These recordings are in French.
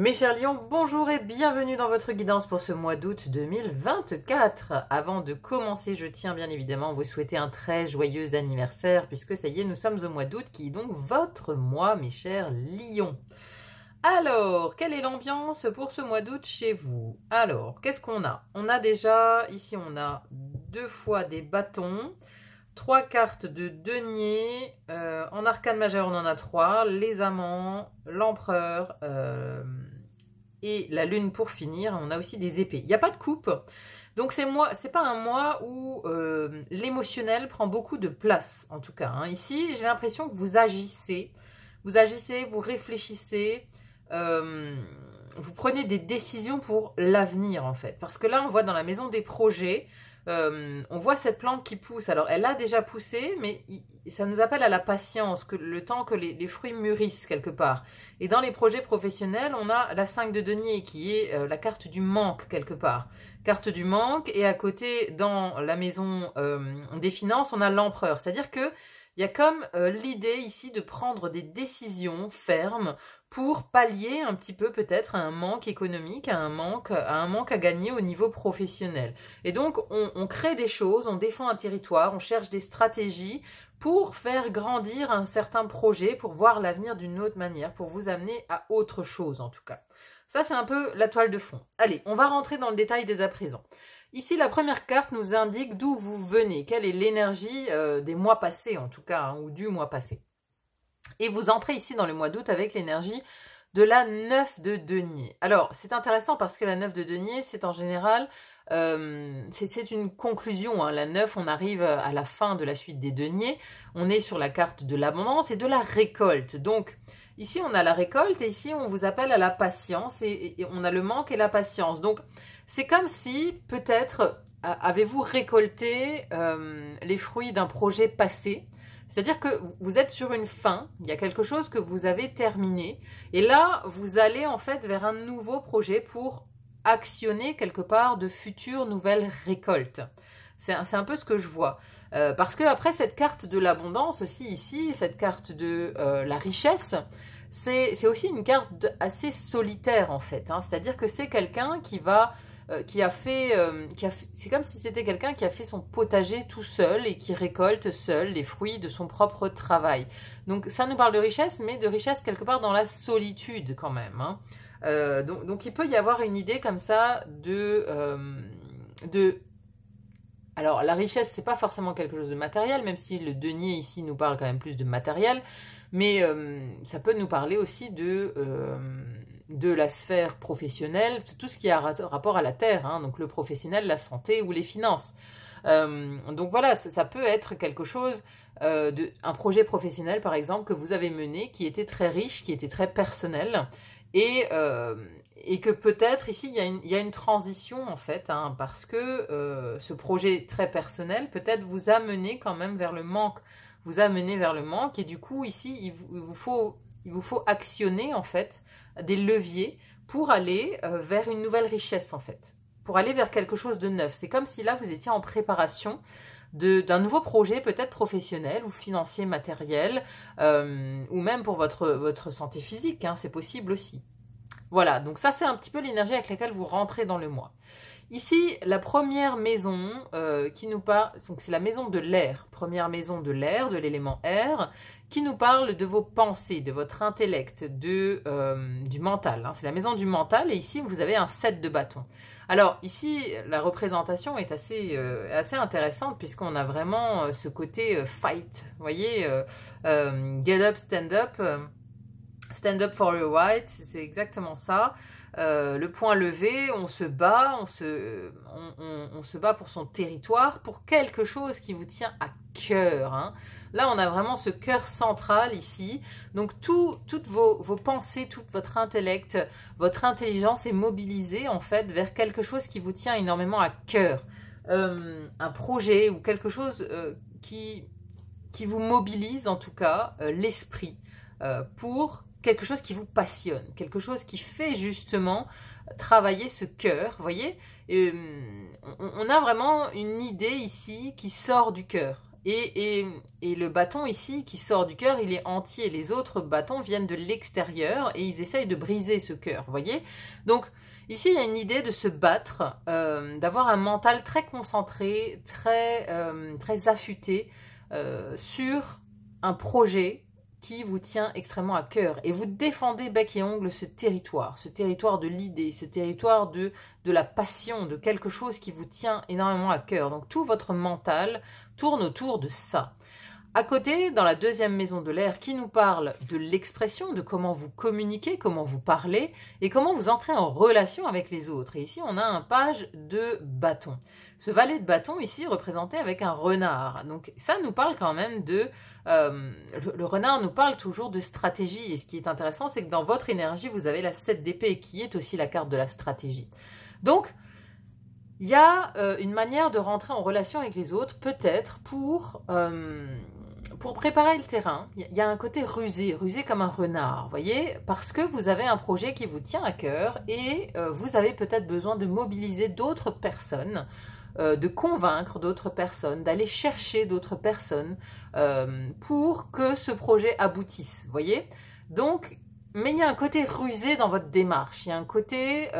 Mes chers lions, bonjour et bienvenue dans votre guidance pour ce mois d'août 2024. Avant de commencer, je tiens bien évidemment à vous souhaiter un très joyeux anniversaire puisque ça y est, nous sommes au mois d'août qui est donc votre mois, mes chers lions. Alors, quelle est l'ambiance pour ce mois d'août chez vous? Alors, qu'est-ce qu'on a? On a déjà, ici on a 2 fois des bâtons, 3 cartes de denier, en arcane majeur on en a 3, les amants, l'empereur et la lune pour finir. On a aussi des épées. Il n'y a pas de coupe, donc c'est pas un mois où l'émotionnel prend beaucoup de place en tout cas. Hein. Ici j'ai l'impression que vous agissez, vous réfléchissez, vous prenez des décisions pour l'avenir en fait. Parce que là on voit dans la maison des projets, on voit cette plante qui pousse. Alors elle a déjà poussé, mais ça nous appelle à la patience, que le temps que les fruits mûrissent quelque part. Et dans les projets professionnels, on a la 5 de denier qui est la carte du manque quelque part. Carte du manque, et à côté dans la maison des finances, on a l'empereur. C'est-à-dire que il y a comme l'idée ici de prendre des décisions fermes pour pallier un petit peu peut-être à un manque économique, à un manque à gagner au niveau professionnel. Et donc on crée des choses, on défend un territoire, on cherche des stratégies pour faire grandir un certain projet, pour voir l'avenir d'une autre manière, pour vous amener à autre chose en tout cas. Ça c'est un peu la toile de fond. Allez, on va rentrer dans le détail dès à présent. Ici, la première carte nous indique d'où vous venez, quelle est l'énergie des mois passés en tout cas, hein, ou du mois passé. Et vous entrez ici dans le mois d'août avec l'énergie de la 9 de denier. Alors, c'est intéressant parce que la 9 de denier, c'est en général, c'est une conclusion. Hein. La 9, on arrive à la fin de la suite des deniers. On est sur la carte de l'abondance et de la récolte. Donc, ici, on a la récolte et ici, on vous appelle à la patience et on a le manque et la patience. Donc, c'est comme si, peut-être, avez-vous récolté les fruits d'un projet passé. C'est-à-dire que vous êtes sur une fin, il y a quelque chose que vous avez terminé, et là, vous allez en fait vers un nouveau projet pour actionner quelque part de futures nouvelles récoltes. C'est un peu ce que je vois. Parce que après cette carte de l'abondance aussi ici, cette carte de la richesse, c'est aussi une carte assez solitaire en fait. Hein. C'est-à-dire que c'est quelqu'un qui va... c'est comme si c'était quelqu'un qui a fait son potager tout seul et qui récolte seul les fruits de son propre travail. Donc ça nous parle de richesse, mais de richesse quelque part dans la solitude quand même. Hein. Donc il peut y avoir une idée comme ça Alors la richesse c'est pas forcément quelque chose de matériel, même si le denier ici nous parle quand même plus de matériel, mais ça peut nous parler aussi de la sphère professionnelle, tout ce qui a rapport à la terre, hein, donc le professionnel, la santé ou les finances. Donc voilà, ça peut être quelque chose, un projet professionnel par exemple que vous avez mené, qui était très riche, qui était très personnel, et que peut-être ici il y a une transition en fait, hein, parce que ce projet très personnel peut-être vous a mené quand même vers le manque, et du coup ici il vous faut actionner en fait des leviers pour aller vers une nouvelle richesse en fait, pour aller vers quelque chose de neuf. C'est comme si là vous étiez en préparation d'un nouveau projet, peut-être professionnel ou financier, matériel, ou même pour votre santé physique, hein, c'est possible aussi. Voilà, donc ça c'est un petit peu l'énergie avec laquelle vous rentrez dans le mois. Ici, la première maison qui nous parle, donc c'est la maison de l'air, première maison de l'air, de l'élément air, qui nous parle de vos pensées, de votre intellect, du mental. Hein. C'est la maison du mental et ici vous avez un 7 de bâton. Alors ici, la représentation est assez intéressante puisqu'on a vraiment ce côté fight. Vous voyez, get up, stand up for your right, c'est exactement ça. Le point levé, on se bat, on se bat pour son territoire, pour quelque chose qui vous tient à cœur. Hein. Là, on a vraiment ce cœur central ici. Donc, toutes vos pensées, tout votre intellect, votre intelligence est mobilisée en fait vers quelque chose qui vous tient énormément à cœur. Un projet ou quelque chose qui vous mobilise en tout cas l'esprit pour quelque chose qui vous passionne, quelque chose qui fait justement travailler ce cœur, vous voyez. On a vraiment une idée ici qui sort du cœur. Et le bâton ici qui sort du cœur, il est entier. Les autres bâtons viennent de l'extérieur et ils essayent de briser ce cœur, vous voyez? Donc ici, il y a une idée de se battre, d'avoir un mental très concentré, très affûté sur un projet qui vous tient extrêmement à cœur. Et vous défendez bec et ongle ce territoire de l'idée, ce territoire de la passion, de quelque chose qui vous tient énormément à cœur. Donc tout votre mental tourne autour de ça. À côté, dans la deuxième maison de l'air, qui nous parle de l'expression, de comment vous communiquez, comment vous parlez et comment vous entrez en relation avec les autres. Et ici, on a un page de bâton. Ce valet de bâton, ici, représenté avec un renard. Donc ça nous parle quand même de... le renard nous parle toujours de stratégie. Et ce qui est intéressant, c'est que dans votre énergie, vous avez la 7 d'épée, qui est aussi la carte de la stratégie. Donc, il y a une manière de rentrer en relation avec les autres, peut-être pour préparer le terrain. Il y a un côté rusé comme un renard, vous voyez, parce que vous avez un projet qui vous tient à cœur et vous avez peut-être besoin de mobiliser d'autres personnes, de convaincre d'autres personnes, d'aller chercher d'autres personnes pour que ce projet aboutisse, vous voyez. Donc, mais il y a un côté rusé dans votre démarche, il y a un côté...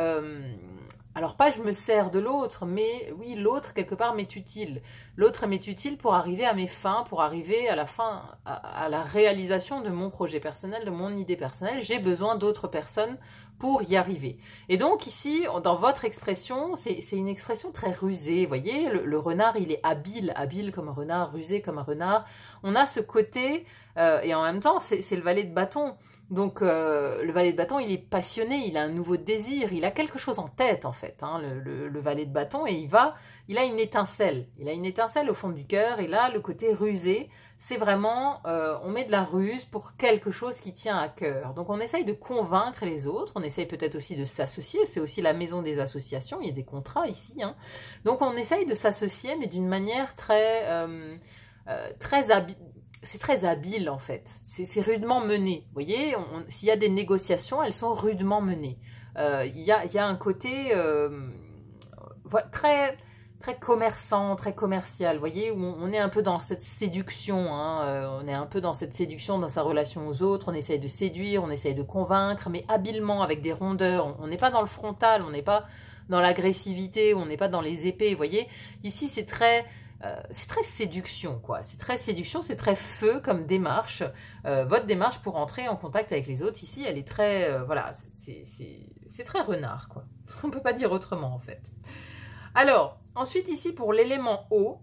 alors pas je me sers de l'autre, mais oui, l'autre quelque part m'est utile. L'autre m'est utile pour arriver à mes fins, pour arriver à la fin, à la réalisation de mon projet personnel, de mon idée personnelle. J'ai besoin d'autres personnes pour y arriver. Et donc ici, dans votre expression, c'est une expression très rusée. Vous voyez, le renard, il est habile comme un renard, rusé comme un renard. On a ce côté, et en même temps, c'est le valet de bâton. Donc le valet de bâton, il est passionné, il a un nouveau désir, il a quelque chose en tête en fait, hein, le valet de bâton, et il a une étincelle. Il a une étincelle au fond du cœur, et là, le côté rusé, c'est vraiment, on met de la ruse pour quelque chose qui tient à cœur. Donc on essaye de convaincre les autres, on essaye peut-être aussi de s'associer, c'est aussi la maison des associations, il y a des contrats ici, hein. Donc on essaye de s'associer, mais d'une manière très habile. C'est très habile en fait, c'est rudement mené. Vous voyez, s'il y a des négociations, elles sont rudement menées. Il y a un côté très commerçant, très commercial, vous voyez, où on est un peu dans cette séduction, hein, on est un peu dans cette séduction dans sa relation aux autres, on essaye de séduire, on essaye de convaincre, mais habilement, avec des rondeurs, on n'est pas dans le frontal, on n'est pas dans l'agressivité, on n'est pas dans les épées, vous voyez. Ici, c'est très séduction, quoi. C'est très séduction, c'est très feu comme démarche. Votre démarche pour entrer en contact avec les autres, ici, elle est très... voilà, c'est très renard, quoi. On ne peut pas dire autrement, en fait. Alors, ensuite, ici, pour l'élément eau,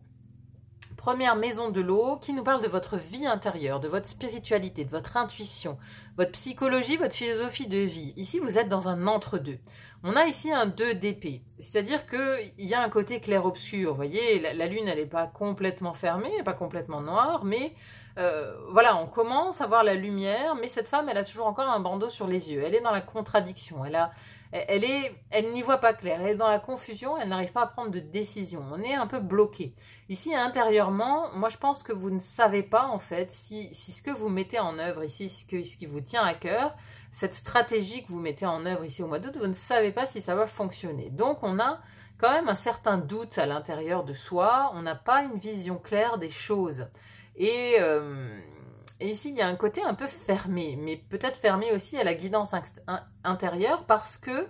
première maison de l'eau, qui nous parle de votre vie intérieure, de votre spiritualité, de votre intuition, votre psychologie, votre philosophie de vie. Ici, vous êtes dans un entre-deux. On a ici un 2 d'épée, c'est-à-dire qu'il y a un côté clair-obscur, vous voyez, la lune, elle n'est pas complètement fermée, elle n'est pas complètement noire, mais voilà, on commence à voir la lumière, mais cette femme, elle a toujours encore un bandeau sur les yeux, elle est dans la contradiction, elle n'y voit pas clair, elle est dans la confusion, elle n'arrive pas à prendre de décision, on est un peu bloqué. Ici, intérieurement, moi je pense que vous ne savez pas en fait si ce que vous mettez en œuvre ici, ce qui vous tient à cœur, cette stratégie que vous mettez en œuvre ici au mois d'août, vous ne savez pas si ça va fonctionner. Donc on a quand même un certain doute à l'intérieur de soi, on n'a pas une vision claire des choses. Et ici, il y a un côté un peu fermé, mais peut-être fermé aussi à la guidance intérieure parce que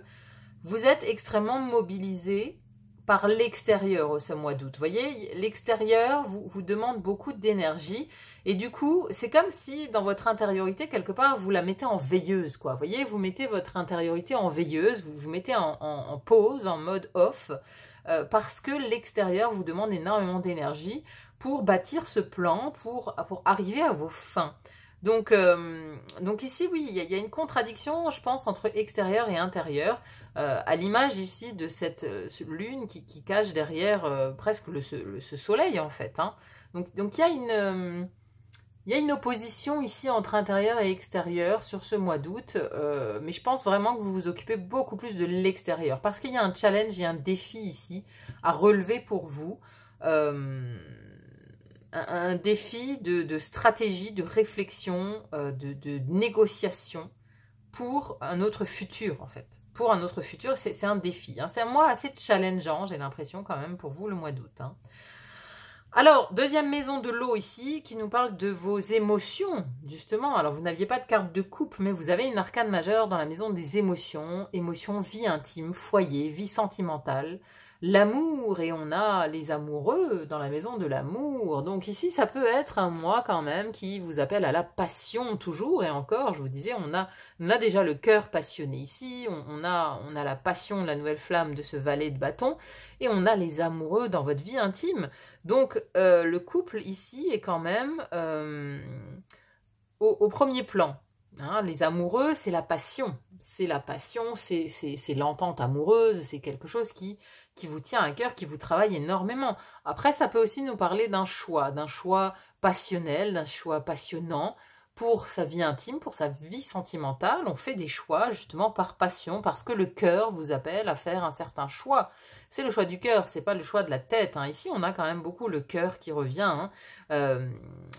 vous êtes extrêmement mobilisé par l'extérieur ce mois d'août. Vous voyez, l'extérieur vous demande beaucoup d'énergie et du coup, c'est comme si dans votre intériorité, quelque part, vous la mettez en veilleuse, quoi. Vous voyez, vous mettez votre intériorité en veilleuse, vous vous mettez en pause, en mode off, parce que l'extérieur vous demande énormément d'énergie pour bâtir ce plan, pour arriver à vos fins. Donc ici, oui, il y a une contradiction, je pense, entre extérieur et intérieur, à l'image ici de cette lune qui cache derrière presque ce soleil, en fait, hein. Donc il y a une opposition ici entre intérieur et extérieur sur ce mois d'août, mais je pense vraiment que vous vous occupez beaucoup plus de l'extérieur, parce qu'il y a un challenge, il y a un défi ici à relever pour vous, un défi de stratégie, de réflexion, de négociation pour un autre futur, en fait. Pour un autre futur, c'est un défi, hein. C'est un mois assez challengeant, j'ai l'impression quand même, pour vous, le mois d'août, hein. Alors, deuxième maison de l'eau ici, qui nous parle de vos émotions, justement. Alors, vous n'aviez pas de carte de couple, mais vous avez une arcane majeure dans la maison des émotions. Émotions, vie intime, foyer, vie sentimentale, l'amour, et on a les amoureux dans la maison de l'amour. Donc ici, ça peut être un mois quand même qui vous appelle à la passion toujours, et encore, je vous disais, on a déjà le cœur passionné ici, on a la passion, la nouvelle flamme de ce valet de bâton, et on a les amoureux dans votre vie intime. Donc, le couple ici est quand même au premier plan. Hein. Les amoureux, c'est la passion. C'est la passion, c'est l'entente amoureuse, c'est quelque chose qui vous tient à cœur, qui vous travaille énormément. Après, ça peut aussi nous parler d'un choix passionnel, d'un choix passionnant pour sa vie intime, pour sa vie sentimentale. On fait des choix justement par passion, parce que le cœur vous appelle à faire un certain choix. C'est le choix du cœur, c'est pas le choix de la tête. Hein. Ici, on a quand même beaucoup le cœur qui revient. Hein.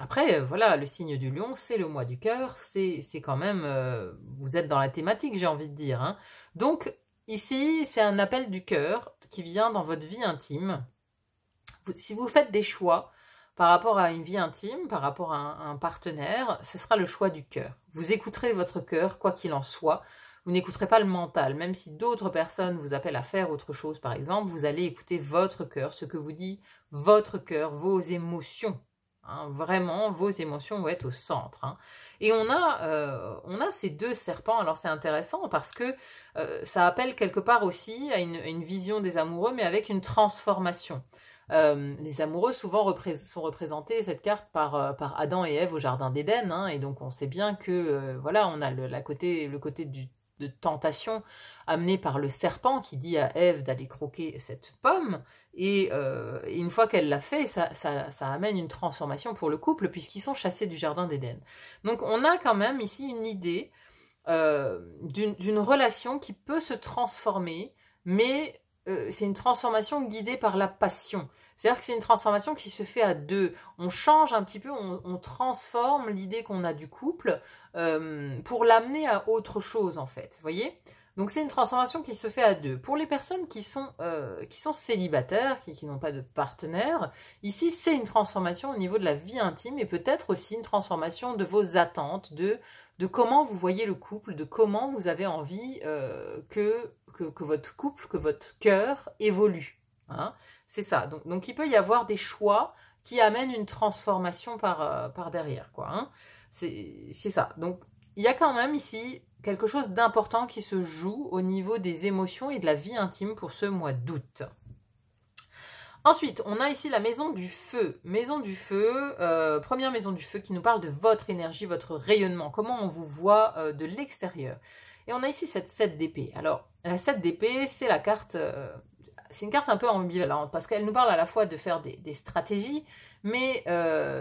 Après, voilà, le signe du lion, c'est le mois du cœur. C'est quand même... vous êtes dans la thématique, j'ai envie de dire. Hein. Donc, ici, c'est un appel du cœur qui vient dans votre vie intime. Si vous faites des choix par rapport à une vie intime, par rapport à un partenaire, ce sera le choix du cœur. Vous écouterez votre cœur, quoi qu'il en soit. Vous n'écouterez pas le mental. Même si d'autres personnes vous appellent à faire autre chose, par exemple, vous allez écouter votre cœur, ce que vous dit votre cœur, vos émotions. Hein, vraiment, vos émotions vont être au centre. Hein. Et on a ces deux serpents. Alors c'est intéressant parce que ça appelle quelque part aussi à une vision des amoureux, mais avec une transformation. Les amoureux souvent sont représentés, cette carte, par Adam et Ève au jardin d'Éden. Hein, et donc on sait bien que voilà, on a le côté de tentation amené par le serpent qui dit à Ève d'aller croquer cette pomme, et une fois qu'elle l'a fait, ça amène une transformation pour le couple puisqu'ils sont chassés du jardin d'Éden. Donc on a quand même ici une idée d'une relation qui peut se transformer, mais c'est une transformation guidée par la passion. C'est-à-dire que c'est une transformation qui se fait à deux. On change un petit peu, on transforme l'idée qu'on a du couple pour l'amener à autre chose, en fait. Vous voyez ? Donc c'est une transformation qui se fait à deux. Pour les personnes qui sont célibataires, qui n'ont pas de partenaire, ici c'est une transformation au niveau de la vie intime et peut-être aussi une transformation de vos attentes, de comment vous voyez le couple, de comment vous avez envie que votre couple, que votre cœur évolue. Hein, c'est ça. Donc il peut y avoir des choix qui amènent une transformation par derrière, quoi. Hein. C'est ça. Donc il y a quand même ici quelque chose d'important qui se joue au niveau des émotions et de la vie intime pour ce mois d'août. Ensuite, on a ici la maison du feu. Maison du feu, première maison du feu qui nous parle de votre énergie, votre rayonnement, comment on vous voit de l'extérieur. Et on a ici cette 7 d'épée. Alors, la 7 d'épée, c'est la carte... c'est une carte un peu ambivalente parce qu'elle nous parle à la fois de faire des stratégies, mais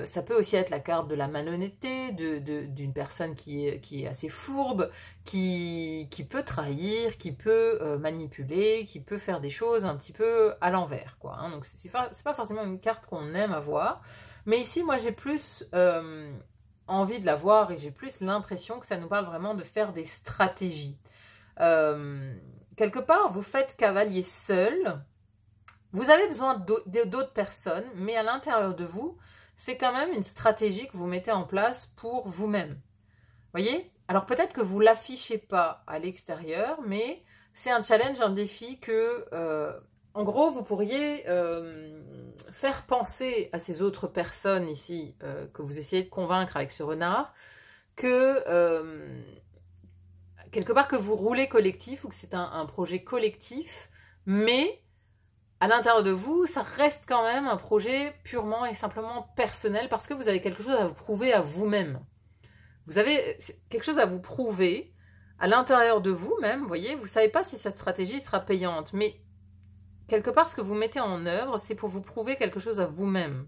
ça peut aussi être la carte de la malhonnêteté, d'une personne qui est assez fourbe, qui peut trahir, qui peut manipuler, qui peut faire des choses un petit peu à l'envers, quoi. Hein. Donc c'est pas forcément une carte qu'on aime avoir, mais ici moi j'ai plus envie de la voir et j'ai plus l'impression que ça nous parle vraiment de faire des stratégies. Quelque part, vous faites cavalier seul, vous avez besoin d'autres personnes, mais à l'intérieur de vous, c'est quand même une stratégie que vous mettez en place pour vous-même. Voyez ? Alors peut-être que vous ne l'affichez pas à l'extérieur, mais c'est un challenge, un défi que, en gros, vous pourriez faire penser à ces autres personnes ici, que vous essayez de convaincre avec ce renard, que... quelque part que vous roulez collectif ou que c'est un projet collectif, mais à l'intérieur de vous, ça reste quand même un projet purement et simplement personnel parce que vous avez quelque chose à vous prouver à vous-même. Vous avez quelque chose à vous prouver à l'intérieur de vous-même, vous voyez, vous ne savez pas si cette stratégie sera payante, mais quelque part, ce que vous mettez en œuvre, c'est pour vous prouver quelque chose à vous-même.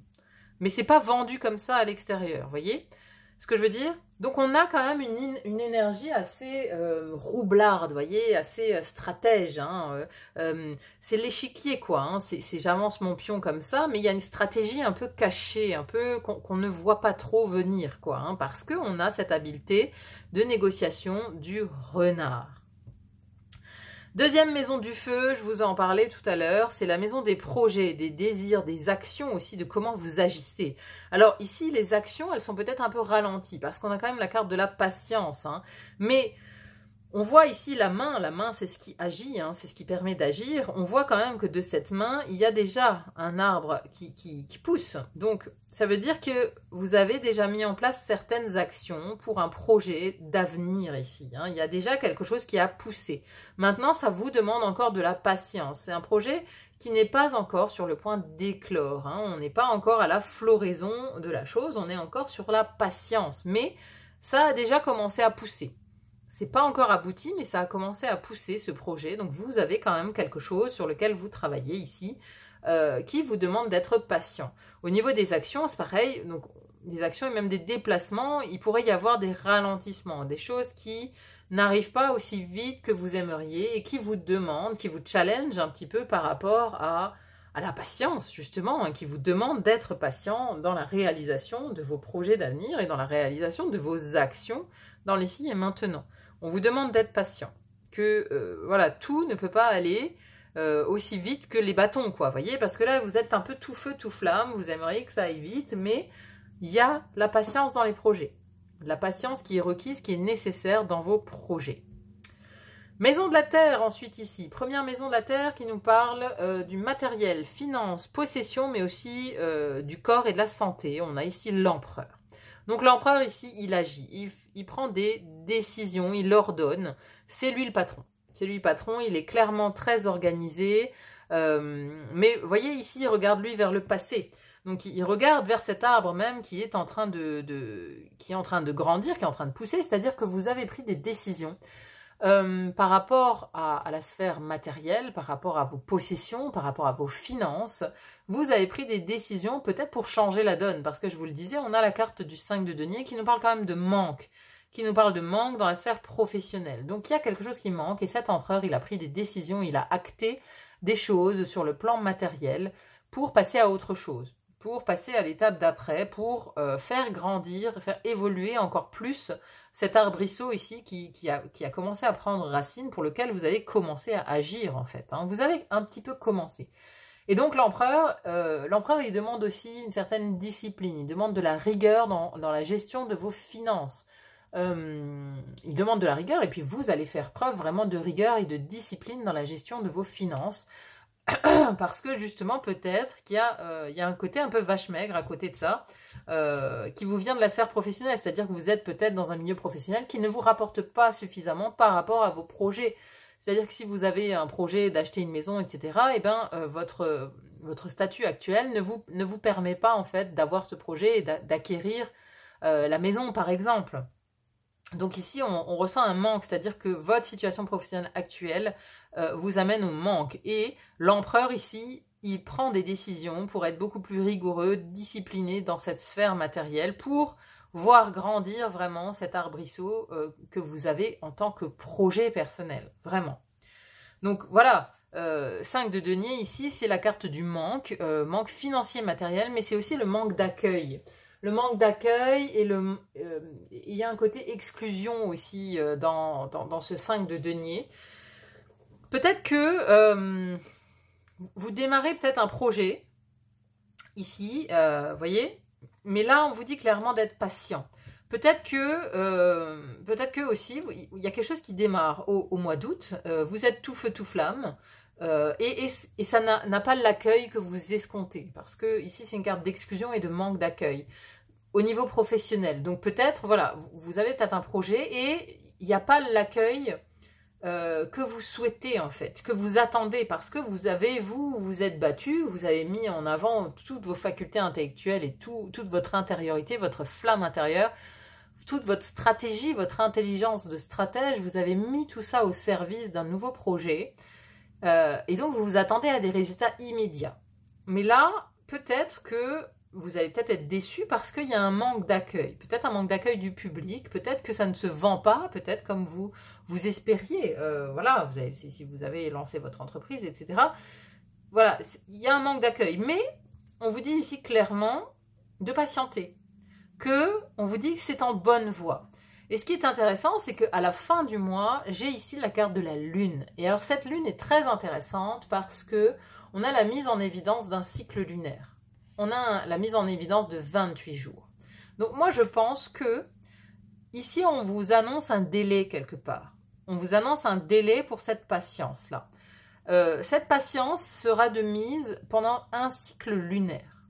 Mais c'est pas vendu comme ça à l'extérieur, vous voyez ce que je veux dire? Donc on a quand même une énergie assez roublarde, vous voyez, assez stratège. Hein, c'est l'échiquier, quoi. Hein, c'est j'avance mon pion comme ça, mais il y a une stratégie un peu cachée, un peu qu'on ne voit pas trop venir, quoi. Hein, parce qu'on a cette habileté de négociation du renard. Deuxième maison du feu, je vous en parlais tout à l'heure, c'est la maison des projets, des désirs, des actions aussi, de comment vous agissez. Alors ici, les actions, elles sont peut-être un peu ralenties, parce qu'on a quand même la carte de la patience, hein. Mais on voit ici la main c'est ce qui agit, hein, c'est ce qui permet d'agir. On voit quand même que de cette main, il y a déjà un arbre qui pousse. Donc, ça veut dire que vous avez déjà mis en place certaines actions pour un projet d'avenir ici, hein. Il y a déjà quelque chose qui a poussé. Maintenant, ça vous demande encore de la patience. C'est un projet qui n'est pas encore sur le point d'éclore, hein. On n'est pas encore à la floraison de la chose, on est encore sur la patience. Mais ça a déjà commencé à pousser. C'est pas encore abouti, mais ça a commencé à pousser ce projet. Donc vous avez quand même quelque chose sur lequel vous travaillez ici, qui vous demande d'être patient. Au niveau des actions, c'est pareil. Donc des actions et même des déplacements, il pourrait y avoir des ralentissements, des choses qui n'arrivent pas aussi vite que vous aimeriez et qui vous demandent, qui vous challenge un petit peu par rapport à la patience, justement, hein, qui vous demande d'être patient dans la réalisation de vos projets d'avenir et dans la réalisation de vos actions dans l'ici et maintenant. On vous demande d'être patient, que voilà, tout ne peut pas aller aussi vite que les bâtons, quoi, voyez, parce que là, vous êtes un peu tout feu, tout flamme, vous aimeriez que ça aille vite, mais il y a la patience dans les projets, la patience qui est requise, qui est nécessaire dans vos projets. Maison de la Terre, ensuite ici. Première maison de la Terre qui nous parle du matériel, finances, possession, mais aussi du corps et de la santé. On a ici l'empereur. Donc l'empereur ici, il agit, il prend des décisions, il ordonne. C'est lui le patron. C'est lui le patron, il est clairement très organisé. Mais vous voyez ici, il regarde lui vers le passé. Donc il regarde vers cet arbre même qui est en train qui est en train de grandir, qui est en train de pousser. C'est-à-dire que vous avez pris des décisions par rapport à la sphère matérielle, par rapport à vos possessions, par rapport à vos finances. Vous avez pris des décisions peut-être pour changer la donne, parce que je vous le disais, on a la carte du 5 de denier qui nous parle quand même de manque, qui nous parle de manque dans la sphère professionnelle. Donc il y a quelque chose qui manque, et cet empereur, il a pris des décisions, il a acté des choses sur le plan matériel pour passer à autre chose, pour passer à l'étape d'après, pour faire grandir, faire évoluer encore plus cet arbrisseau ici qui a commencé à prendre racine, pour lequel vous avez commencé à agir en fait, hein. Vous avez un petit peu commencé. Et donc l'empereur, il demande aussi une certaine discipline, il demande de la rigueur dans la gestion de vos finances. Il demande de la rigueur et puis vous allez faire preuve vraiment de rigueur et de discipline dans la gestion de vos finances. Parce que justement peut-être qu'il y a un côté un peu vache maigre à côté de ça, qui vous vient de la sphère professionnelle, c'est-à-dire que vous êtes peut-être dans un milieu professionnel qui ne vous rapporte pas suffisamment par rapport à vos projets. C'est-à-dire que si vous avez un projet d'acheter une maison, etc., eh ben, votre statut actuel ne vous permet pas en fait d'avoir ce projet et d'acquérir la maison par exemple. Donc ici, on ressent un manque, c'est-à-dire que votre situation professionnelle actuelle vous amène au manque. Et l'empereur ici, il prend des décisions pour être beaucoup plus rigoureux, discipliné dans cette sphère matérielle, pour voir grandir vraiment cet arbrisseau que vous avez en tant que projet personnel, vraiment. Donc voilà, 5 de denier ici, c'est la carte du manque, manque financier matériel, mais c'est aussi le manque d'accueil. Le manque d'accueil et il y a un côté exclusion aussi dans ce 5 de denier. Peut-être que vous démarrez peut-être un projet ici, vous voyez, mais là on vous dit clairement d'être patient. Peut-être que aussi, il y a quelque chose qui démarre au mois d'août, vous êtes tout feu tout flamme, et ça n'a pas l'accueil que vous escomptez, parce que ici c'est une carte d'exclusion et de manque d'accueil au niveau professionnel. Donc peut-être, voilà, vous avez peut-être un projet et il n'y a pas l'accueil que vous souhaitez en fait, que vous attendez, parce que vous êtes battu, vous avez mis en avant toutes vos facultés intellectuelles et toute votre intériorité, votre flamme intérieure, toute votre stratégie, votre intelligence de stratège, vous avez mis tout ça au service d'un nouveau projet, et donc vous vous attendez à des résultats immédiats. Mais là, peut-être que vous allez peut-être être déçu parce qu'il y a un manque d'accueil. Peut-être un manque d'accueil du public, peut-être que ça ne se vend pas, peut-être comme vous espériez. Voilà, si vous avez lancé votre entreprise, etc. Voilà, il y a un manque d'accueil. Mais on vous dit ici clairement de patienter. On vous dit que c'est en bonne voie. Et ce qui est intéressant, c'est qu'à la fin du mois, j'ai ici la carte de la lune. Et alors cette lune est très intéressante parce que on a la mise en évidence d'un cycle lunaire. On a la mise en évidence de 28 jours. Donc moi je pense que ici on vous annonce un délai quelque part. On vous annonce un délai pour cette patience-là. Cette patience sera de mise pendant un cycle lunaire.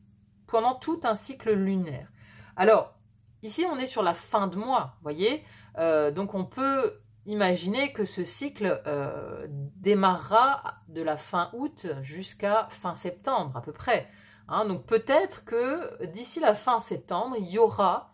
Pendant tout un cycle lunaire. Alors, ici, on est sur la fin de mois, vous voyez. Donc, on peut imaginer que ce cycle démarrera de la fin août jusqu'à fin septembre, à peu près. Hein, donc, peut-être que d'ici la fin septembre, il y aura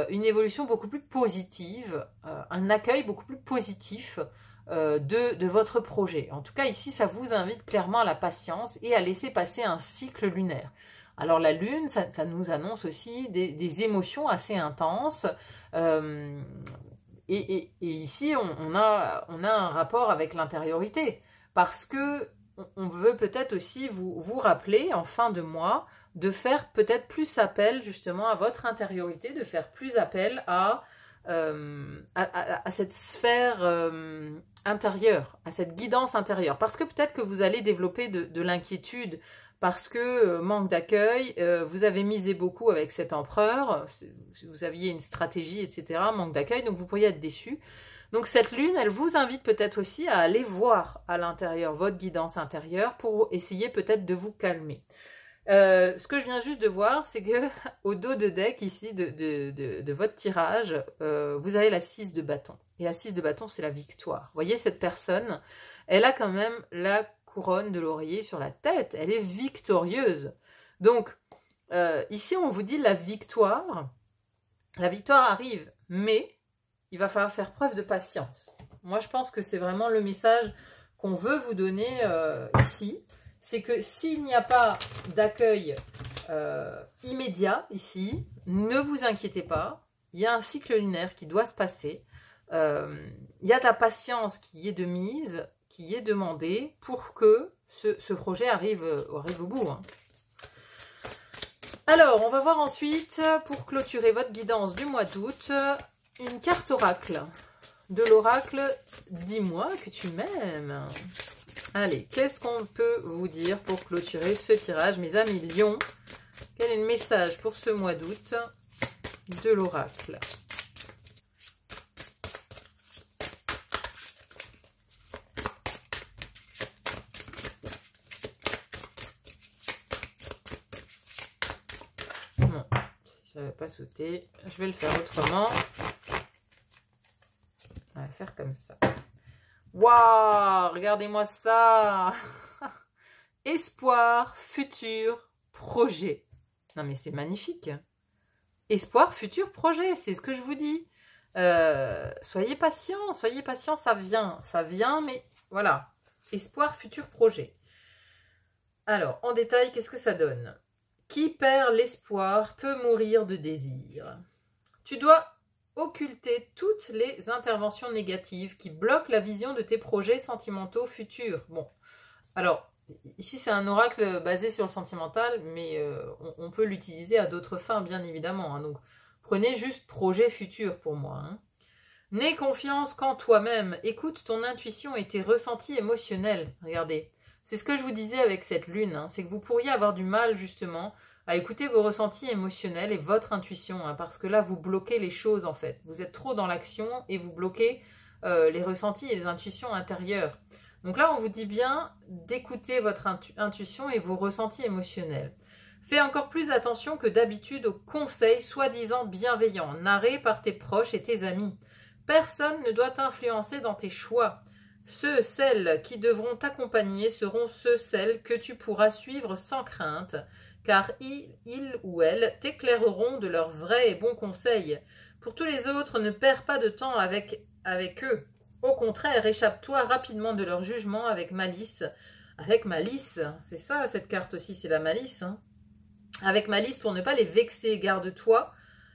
une évolution beaucoup plus positive, un accueil beaucoup plus positif de votre projet. En tout cas, ici, ça vous invite clairement à la patience et à laisser passer un cycle lunaire. Alors la lune, ça nous annonce aussi des émotions assez intenses. Et ici, on a un rapport avec l'intériorité. Parce que on veut peut-être aussi vous rappeler en fin de mois de faire peut-être plus appel justement à votre intériorité, de faire plus appel à cette sphère intérieure, à cette guidance intérieure. Parce que peut-être que vous allez développer de l'inquiétude parce que manque d'accueil, vous avez misé beaucoup avec cet empereur, vous aviez une stratégie, etc., manque d'accueil, donc vous pourriez être déçu. Donc cette lune, elle vous invite peut-être aussi à aller voir à l'intérieur votre guidance intérieure pour essayer peut-être de vous calmer. Ce que je viens juste de voir, c'est que au dos de deck ici de votre tirage, vous avez la 6 de bâton. Et la 6 de bâton, c'est la victoire. Vous voyez, cette personne, elle a quand même la couronne de laurier sur la tête. Elle est victorieuse. Donc, ici, on vous dit la victoire. La victoire arrive, mais il va falloir faire preuve de patience. Moi, je pense que c'est vraiment le message qu'on veut vous donner ici. C'est que s'il n'y a pas d'accueil immédiat ici, ne vous inquiétez pas. Il y a un cycle lunaire qui doit se passer. Il y a de la patience qui est de mise, qui est demandée pour que ce projet arrive au bout. Hein. Alors, on va voir ensuite, pour clôturer votre guidance du mois d'août, une carte oracle. De l'oracle, dis-moi que tu m'aimes. Allez, qu'est-ce qu'on peut vous dire pour clôturer ce tirage, mes amis lions? Quel est le message pour ce mois d'août de l'oracle? Non, ça ne va pas sauter. Je vais le faire autrement. On va faire comme ça. Waouh, regardez-moi ça. Espoir, futur, projet. Non mais c'est magnifique. Espoir, futur, projet, c'est ce que je vous dis. Soyez patient, ça vient, mais voilà. Espoir, futur, projet. Alors, en détail, qu'est-ce que ça donne? Qui perd l'espoir peut mourir de désir. Tu dois occulter toutes les interventions négatives qui bloquent la vision de tes projets sentimentaux futurs. Bon, alors, ici c'est un oracle basé sur le sentimental, mais on peut l'utiliser à d'autres fins, bien évidemment. Hein. Donc, prenez juste projet futur pour moi. Hein. N'aie confiance qu'en toi-même. Écoute ton intuition et tes ressentis émotionnels. Regardez, c'est ce que je vous disais avec cette lune. Hein. C'est que vous pourriez avoir du mal, justement, à écouter vos ressentis émotionnels et votre intuition, hein, parce que là, vous bloquez les choses, en fait. Vous êtes trop dans l'action et vous bloquez les ressentis et les intuitions intérieures. Donc là, on vous dit bien d'écouter votre intuition et vos ressentis émotionnels. Fais encore plus attention que d'habitude aux conseils soi-disant bienveillants, narrés par tes proches et tes amis. Personne ne doit t'influencer dans tes choix. Ceux, celles qui devront t'accompagner seront ceux, celles que tu pourras suivre sans crainte, car ils ou elles t'éclaireront de leurs vrais et bons conseils. Pour tous les autres, ne perds pas de temps avec eux. Au contraire, échappe-toi rapidement de leur jugement avec malice. Avec malice, c'est ça cette carte aussi, c'est la malice. Hein. Avec malice pour ne pas les vexer, garde-toi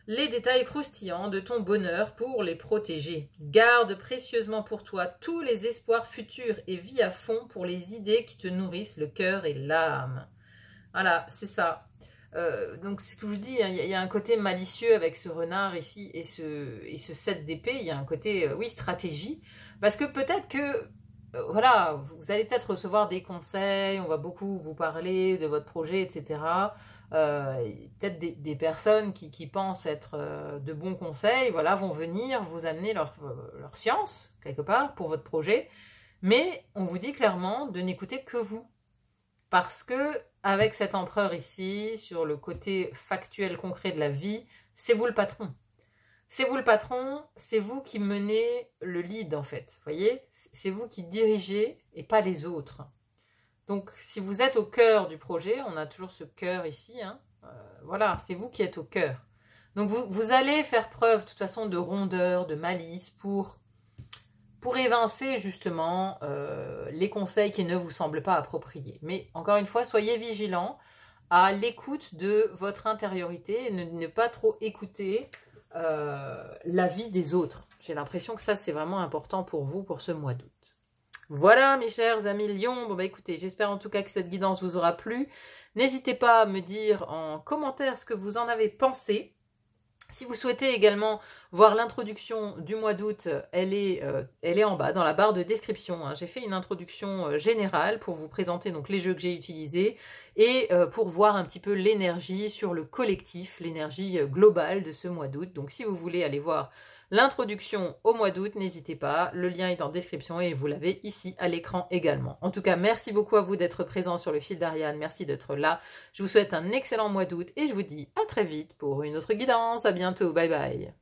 les détails croustillants de ton bonheur pour les protéger. Garde précieusement pour toi tous les espoirs futurs et vis à fond pour les idées qui te nourrissent le cœur et l'âme. Voilà, c'est ça. Donc, ce que je vous dis, hein, il y a un côté malicieux avec ce renard ici et ce 7 d'épée. Il y a un côté, oui, stratégie. Parce que peut-être que, voilà, vous allez peut-être recevoir des conseils, on va beaucoup vous parler de votre projet, etc. Peut-être des personnes qui pensent être de bons conseils, voilà, vont venir vous amener leur science, quelque part, pour votre projet. Mais on vous dit clairement de n'écouter que vous. Parce que, avec cet empereur ici, sur le côté factuel, concret de la vie, c'est vous le patron. C'est vous le patron, c'est vous qui menez le lead en fait. Vous voyez, c'est vous qui dirigez et pas les autres. Donc, si vous êtes au cœur du projet, on a toujours ce cœur ici, hein, voilà, c'est vous qui êtes au cœur. Donc, vous allez faire preuve de toute façon de rondeur, de malice pour évincer justement les conseils qui ne vous semblent pas appropriés. Mais encore une fois, soyez vigilants à l'écoute de votre intériorité et ne pas trop écouter l'avis des autres. J'ai l'impression que ça, c'est vraiment important pour vous pour ce mois d'août. Voilà mes chers amis Lion, bon bah écoutez, j'espère en tout cas que cette guidance vous aura plu. N'hésitez pas à me dire en commentaire ce que vous en avez pensé. Si vous souhaitez également voir l'introduction du mois d'août, elle est en bas dans la barre de description. Hein. J'ai fait une introduction générale pour vous présenter donc les jeux que j'ai utilisés et pour voir un petit peu l'énergie sur le collectif, l'énergie globale de ce mois d'août. Donc si vous voulez aller voir l'introduction au mois d'août, n'hésitez pas, le lien est en description et vous l'avez ici à l'écran également. En tout cas, merci beaucoup à vous d'être présents sur le fil d'Ariane, merci d'être là. Je vous souhaite un excellent mois d'août et je vous dis à très vite pour une autre guidance. À bientôt, bye bye.